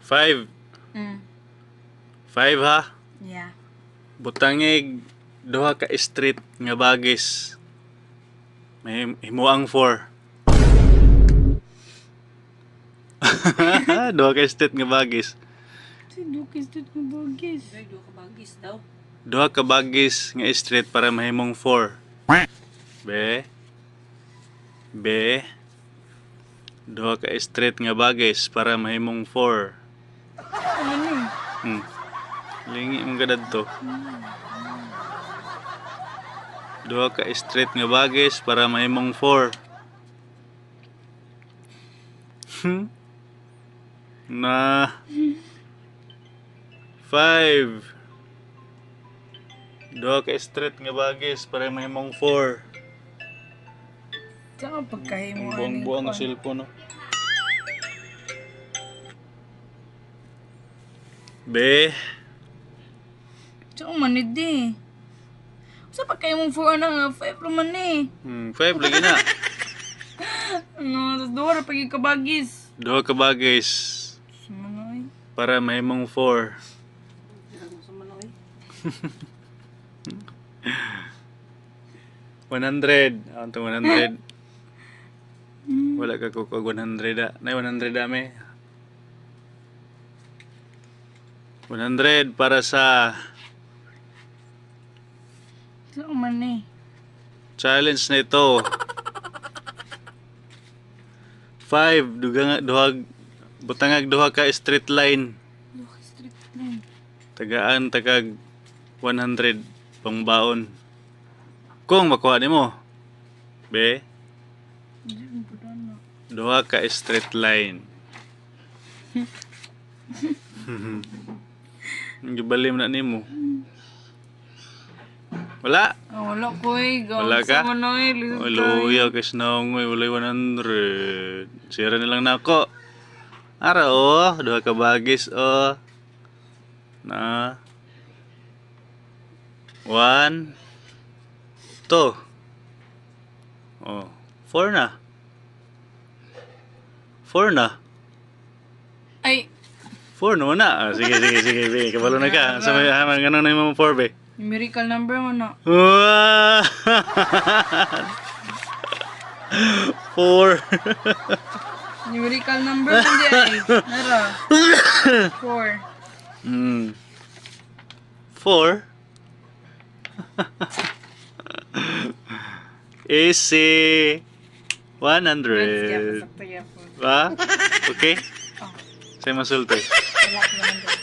5. Mm. 5 ha. Yeah. Butangig duha ka street nga bagis. May himuang 4. Duha ka street nga bagis. Si Dukis dito ng bagis. Ay, do ka bagis daw. Duha ka bagis nga street para mahimong 4. Be. Be. Duha ka street nga bagis para mahimong 4. Ano? Lingi mong gadad to. Duha ka street nga bagis para mahimong 4. Na 5. Duha ka street nga bagis para mahimong 4. Saan ka pagkahimo? Ang buang ang cellphone no. Be. Saan ka manid eh? Saan pagkahimo 4 na nga? 5 naman eh. 5 lagi na. Ano? Tapos duwa na pagiging kabagis. Duha ka bagis Sumanay. para mahimong 4. Ano sa manoy? 100. Ang 100. Wala ka kukog 100 da. Nay 100 dami. 100 para sa Saan ka man eh? challenge na ito. 5 duhag butangag duha ka straight line. Duwa street lang. Tagaan tagag 100 pangbaon. Kung makuha nimo. Be, Hindi mo po na. duha ka straight line. Gibalim na nimo. Wala. Wala ko eh. Wala ka? Sa manoy. Luya kasi naungoy, walay 100. Sira na lang na ako. Ara oh, duha ka bagis oh. Na 1 2. Oh, 4 na. 4 na. Ay, 4 naman na. Sige, be. Kabalo na ka. Sa may haman ganun na yung mga 4 be. numerical number mo na. Wow! 4. Numerical number mo di ay. Nara. 4. 4. Easy. 100. Ba? Okay? Oh. Saya masulti. Wala ko naman doon.